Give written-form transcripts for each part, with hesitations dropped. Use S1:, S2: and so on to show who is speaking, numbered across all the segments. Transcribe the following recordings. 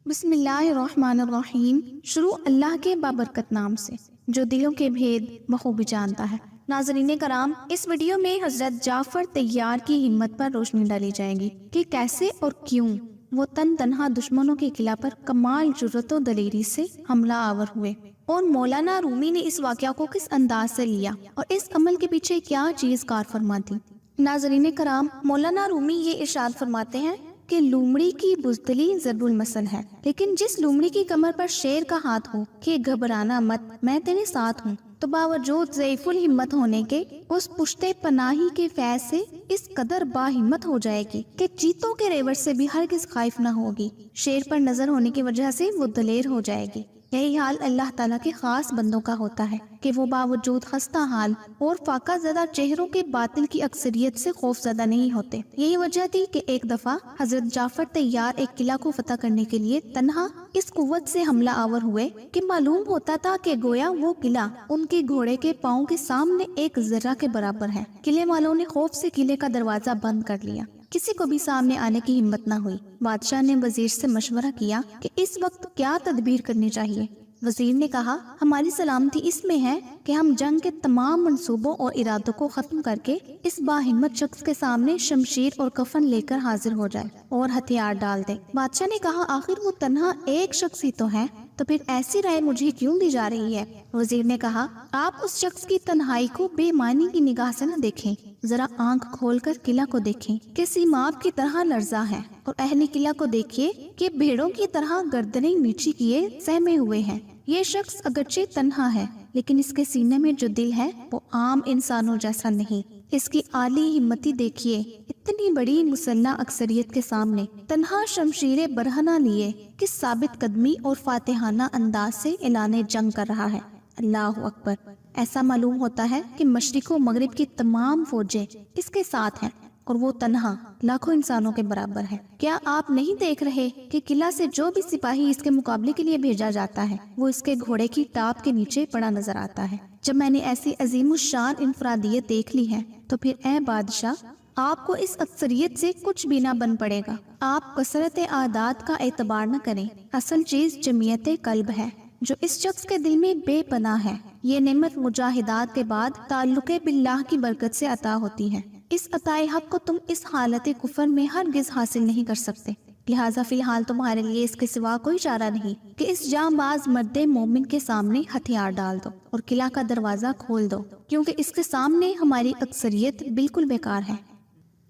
S1: بسم اللہ الرحمن الرحیم۔ شروع اللہ کے بابرکت نام سے جو دلوں کے بھید بخوبی جانتا ہے۔ ناظرین کرام، اس ویڈیو میں حضرت جعفر طیار کی ہمت پر روشنی ڈالی جائے گی کہ کیسے اور کیوں وہ تنہا دشمنوں کے قلعہ پر کمال جرأت و دلیری سے حملہ آور ہوئے، اور مولانا رومی نے اس واقعہ کو کس انداز سے لیا اور اس عمل کے پیچھے کیا چیز کار فرما تھی۔ ناظرین کرام، مولانا رومی یہ ارشاد فرماتے ہیں کہ لومڑی کی بزدلی ضرب المثل ہے، لیکن جس لومڑی کی کمر پر شیر کا ہاتھ ہو کہ گھبرانا مت، میں تیرے ساتھ ہوں، تو باوجود ضعیف الہمت ہونے کے اس پشتے پناہی کے فیض سے اس قدر با ہمت ہو جائے گی کہ چیتوں کے ریوڑ سے بھی ہرگز خائف نہ ہوگی۔ شیر پر نظر ہونے کی وجہ سے وہ دلیر ہو جائے گی۔ یہی حال اللہ تعالیٰ کے خاص بندوں کا ہوتا ہے کہ وہ باوجود خستہ حال اور فاقہ زدہ چہروں کے باطل کی اکثریت سے خوف زدہ نہیں ہوتے۔ یہی وجہ تھی کہ ایک دفعہ حضرت جعفر طیار ایک قلعہ کو فتح کرنے کے لیے تنہا اس قوت سے حملہ آور ہوئے کہ معلوم ہوتا تھا کہ گویا وہ قلعہ ان کے گھوڑے کے پاؤں کے سامنے ایک ذرہ کے برابر ہے۔ قلعے والوں نے خوف سے قلعے کا دروازہ بند کر لیا، کسی کو بھی سامنے آنے کی ہمت نہ ہوئی۔ بادشاہ نے وزیر سے مشورہ کیا کہ اس وقت کیا تدبیر کرنی چاہیے۔ وزیر نے کہا، ہماری سلامتی اس میں ہے کہ ہم جنگ کے تمام منصوبوں اور ارادوں کو ختم کر کے اس باہمت شخص کے سامنے شمشیر اور کفن لے کر حاضر ہو جائے اور ہتھیار ڈال دے۔ بادشاہ نے کہا، آخر وہ تنہا ایک شخص ہی تو ہے، تو پھر ایسی رائے مجھے کیوں دی جا رہی ہے؟ وزیر نے کہا، آپ اس شخص کی تنہائی کو بے معنی کی نگاہ سے نہ دیکھیں، ذرا آنکھ کھول کر قلعہ کو دیکھیں کہ سیماب کی طرح لرزاں ہے، اور اہل قلعہ کو دیکھیے کہ بھیڑوں کی طرح گردنیں نیچی کیے سہمے ہوئے ہیں۔ یہ شخص اگرچہ تنہا ہے، لیکن اس کے سینے میں جو دل ہے وہ عام انسانوں جیسا نہیں۔ اس کی عالی ہمتی دیکھیے، اتنی بڑی مسلح اکثریت کے سامنے تنہا شمشیر برہنہ لیے کس ثابت قدمی اور فاتحانہ انداز سے اعلان جنگ کر رہا ہے۔ اللہ اکبر! ایسا معلوم ہوتا ہے کہ مشرق و مغرب کی تمام فوجیں اس کے ساتھ ہیں، اور وہ تنہا لاکھوں انسانوں کے برابر ہے۔ کیا آپ نہیں دیکھ رہے کہ قلعہ سے جو بھی سپاہی اس کے مقابلے کے لیے بھیجا جاتا ہے وہ اس کے گھوڑے کی ٹاپ کے نیچے پڑا نظر آتا ہے؟ جب میں نے ایسی عظیم الشان انفرادیت دیکھ لی ہے تو پھر اے بادشاہ، آپ کو اس اکثریت سے کچھ بھی نہ بن پڑے گا۔ آپ کثرت اعداد کا اعتبار نہ کریں، اصل چیز جمعیت قلب ہے جو اس شخص کے دل میں بے پناہ ہے۔ یہ نعمت مجاہدات کے بعد تعلق باللہ کی برکت سے عطا ہوتی ہے۔ اس عطائے حق کو تم اس حالت کفر میں ہرگز حاصل نہیں کر سکتے، لہٰذا فی الحال تمہارے لیے اس کے سوا کوئی چارہ نہیں کہ اس جانباز مرد مومن کے سامنے ہتھیار ڈال دو اور قلعہ کا دروازہ کھول دو، کیونکہ اس کے سامنے ہماری اکثریت بالکل بیکار ہے۔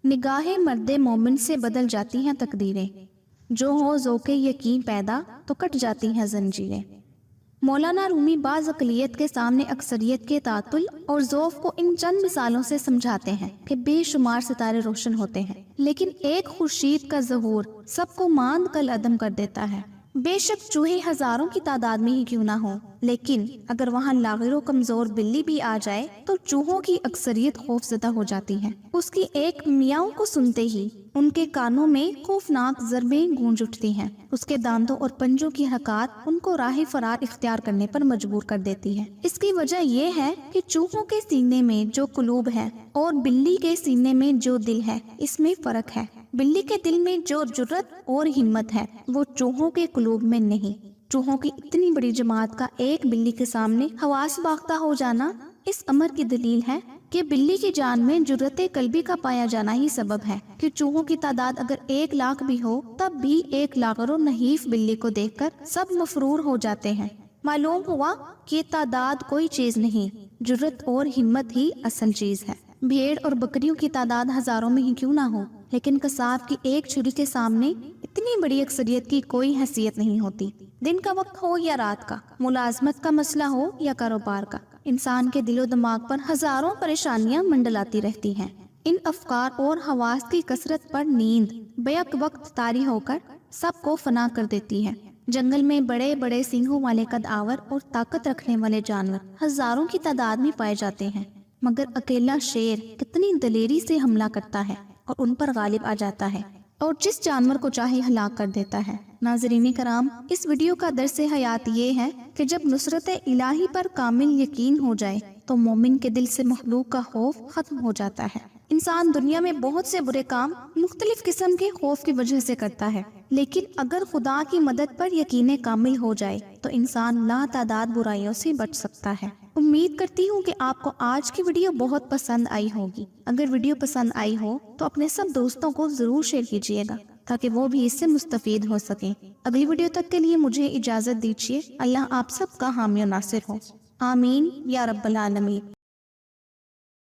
S1: نگاہ مرد مومن سے بدل جاتی ہیں تقدیریں، جو ہو ذوق یقین پیدا تو کٹ جاتی ہیں زنجیریں۔ مولانا رومی بعض اقلیت کے سامنے اکثریت کے تعطل اور ضعف کو ان چند مثالوں سے سمجھاتے ہیں کہ بے شمار ستارے روشن ہوتے ہیں، لیکن ایک خورشید کا ظہور سب کو ماند کل عدم کر دیتا ہے۔ بے شک چوہے ہزاروں کی تعداد میں ہی کیوں نہ ہو، لیکن اگر وہاں لاغر و کمزور بلی بھی آ جائے تو چوہوں کی اکثریت خوف زدہ ہو جاتی ہے۔ اس کی ایک میاؤں کو سنتے ہی ان کے کانوں میں خوفناک ضربیں گونج اٹھتی ہیں۔ اس کے دانتوں اور پنجوں کی حرکات ان کو راہ فرار اختیار کرنے پر مجبور کر دیتی ہے۔ اس کی وجہ یہ ہے کہ چوہوں کے سینے میں جو قلوب ہے اور بلی کے سینے میں جو دل ہے، اس میں فرق ہے۔ بلی کے دل میں جو جرأت اور ہمت ہے وہ چوہوں کے قلوب میں نہیں۔ چوہوں کی اتنی بڑی جماعت کا ایک بلی کے سامنے حواس باختہ ہو جانا اس امر کی دلیل ہے کہ بلی کی جان میں جرأت قلبی کا پایا جانا ہی سبب ہے کہ چوہوں کی تعداد اگر 1,00,000 بھی ہو تب بھی ایک لاغر و نحیف بلی کو دیکھ کر سب مفرور ہو جاتے ہیں۔ معلوم ہوا کہ تعداد کوئی چیز نہیں، جرأت اور ہمت ہی اصل چیز ہے۔ بھیڑ اور بکریوں کی تعداد ہزاروں میں ہی کیوں نہ ہو، لیکن قصاب کی ایک چھری کے سامنے اتنی بڑی اکثریت کی کوئی حیثیت نہیں ہوتی۔ دن کا وقت ہو یا رات کا، ملازمت کا مسئلہ ہو یا کاروبار کا، انسان کے دل و دماغ پر ہزاروں پریشانیاں منڈلاتی رہتی ہیں۔ ان افکار اور حواس کی کثرت پر نیند بیک وقت طاری ہو کر سب کو فنا کر دیتی ہے۔ جنگل میں بڑے بڑے سینگوں والے قد آور اور طاقت رکھنے والے جانور ہزاروں کی تعداد میں پائے جاتے ہیں، مگر اکیلا شیر کتنی دلیری سے حملہ کرتا ہے اور ان پر غالب آ جاتا ہے اور جس جانور کو چاہے ہلاک کر دیتا ہے۔ ناظرین کرام، اس ویڈیو کا درس حیات یہ ہے کہ جب نصرت الہی پر کامل یقین ہو جائے تو مومن کے دل سے مخلوق کا خوف ختم ہو جاتا ہے۔ انسان دنیا میں بہت سے برے کام مختلف قسم کے خوف کی وجہ سے کرتا ہے، لیکن اگر خدا کی مدد پر یقین کامل ہو جائے تو انسان لا تعداد برائیوں سے بچ سکتا ہے۔ امید کرتی ہوں کہ آپ کو آج کی ویڈیو بہت پسند آئی ہوگی۔ اگر ویڈیو پسند آئی ہو تو اپنے سب دوستوں کو ضرور شیئر کیجیے گا تاکہ وہ بھی اس سے مستفید ہو سکیں۔ اگلی ویڈیو تک کے لیے مجھے اجازت دیجیے۔ اللہ آپ سب کا حامی و ناصر ہو، آمین یا رب العالمین۔